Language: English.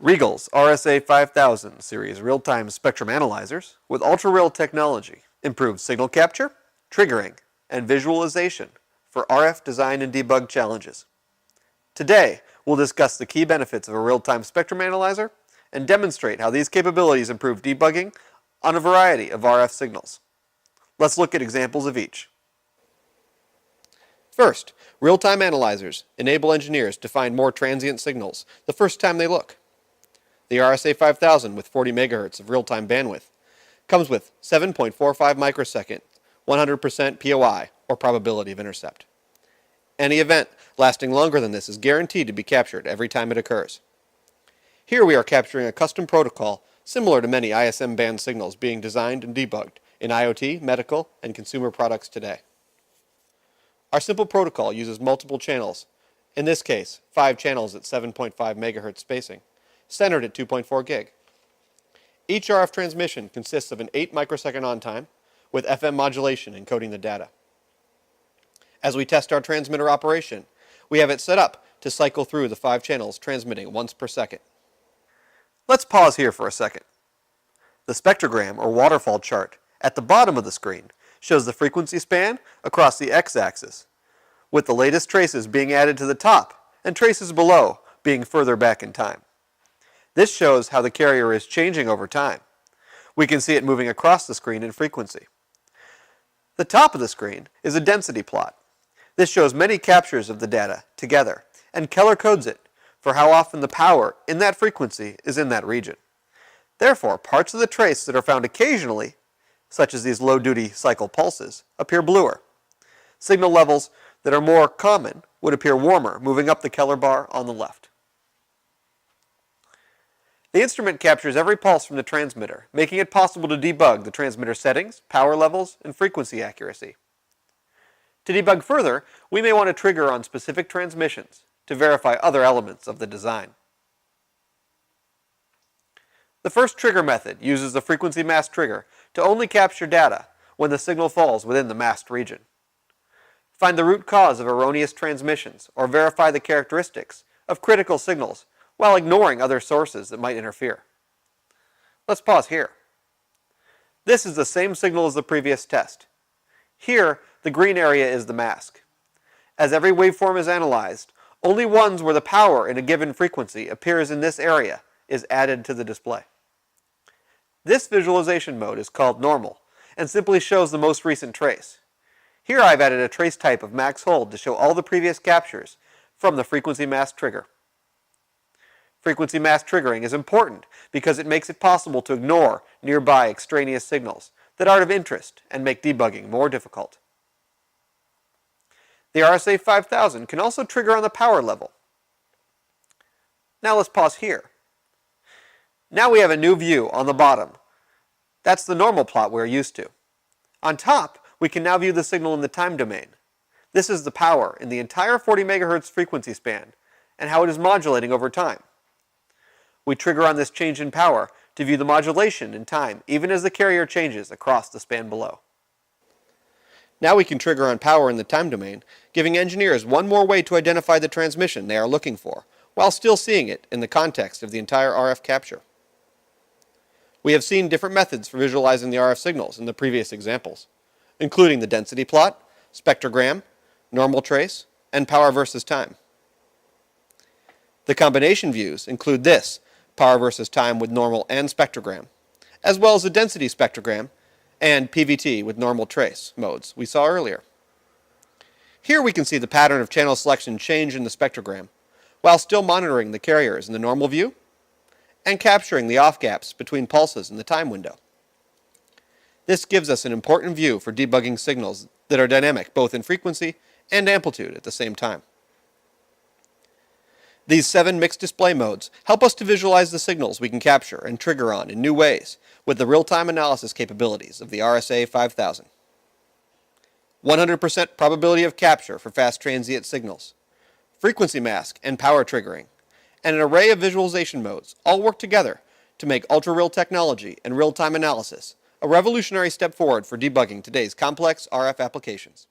Rigol's RSA 5000 series real-time spectrum analyzers with ultra-real technology improve signal capture, triggering, and visualization for RF design and debug challenges. Today, we'll discuss the key benefits of a real-time spectrum analyzer and demonstrate how these capabilities improve debugging on a variety of RF signals. Let's look at examples of each. First, real-time analyzers enable engineers to find more transient signals the first time they look. The RSA 5000 with 40 MHz of real-time bandwidth comes with 7.45 microsecond, 100% POI, or probability of intercept. Any event lasting longer than this is guaranteed to be captured every time it occurs. Here we are capturing a custom protocol similar to many ISM band signals being designed and debugged in IoT, medical, and consumer products today. Our simple protocol uses multiple channels, in this case 5 channels at 7.5 MHz spacing, centered at 2.4 gig. Each RF transmission consists of an 8 microsecond on time with FM modulation encoding the data. As we test our transmitter operation, we have it set up to cycle through the 5 channels transmitting once per second. Let's pause here for a second. The spectrogram or waterfall chart at the bottom of the screen shows the frequency span across the x-axis, with the latest traces being added to the top and traces below being further back in time. This shows how the carrier is changing over time. We can see it moving across the screen in frequency. The top of the screen is a density plot. This shows many captures of the data together and color codes it for how often the power in that frequency is in that region. Therefore, parts of the trace that are found occasionally, such as these low-duty cycle pulses, appear bluer. Signal levels that are more common would appear warmer, moving up the color bar on the left. The instrument captures every pulse from the transmitter, making it possible to debug the transmitter settings, power levels, and frequency accuracy. To debug further, we may want to trigger on specific transmissions to verify other elements of the design. The first trigger method uses the frequency mask trigger to only capture data when the signal falls within the masked region. Find the root cause of erroneous transmissions or verify the characteristics of critical signals while ignoring other sources that might interfere. Let's pause here. This is the same signal as the previous test. Here, the green area is the mask. As every waveform is analyzed, only ones where the power in a given frequency appears in this area is added to the display. This visualization mode is called normal and simply shows the most recent trace. Here I've added a trace type of max hold to show all the previous captures from the frequency mask trigger. Frequency mask triggering is important because it makes it possible to ignore nearby extraneous signals that are of interest and make debugging more difficult. The RSA 5000 can also trigger on the power level. Now let's pause here. Now we have a new view on the bottom. That's the normal plot we're used to. On top, we can now view the signal in the time domain. This is the power in the entire 40 MHz frequency span and how it is modulating over time. We trigger on this change in power to view the modulation in time, even as the carrier changes across the span below. Now we can trigger on power in the time domain, giving engineers one more way to identify the transmission they are looking for, while still seeing it in the context of the entire RF capture. We have seen different methods for visualizing the RF signals in the previous examples, including the density plot, spectrogram, normal trace, and power versus time. The combination views include this, power versus time with normal and spectrogram, as well as the density spectrogram and PVT with normal trace modes we saw earlier. Here we can see the pattern of channel selection change in the spectrogram, while still monitoring the carriers in the normal view and capturing the off gaps between pulses in the time window. This gives us an important view for debugging signals that are dynamic both in frequency and amplitude at the same time. These 7 mixed display modes help us to visualize the signals we can capture and trigger on in new ways with the real-time analysis capabilities of the RSA 5000. 100% probability of capture for fast transient signals, frequency mask and power triggering, and an array of visualization modes all work together to make ultra-real technology and real-time analysis a revolutionary step forward for debugging today's complex RF applications.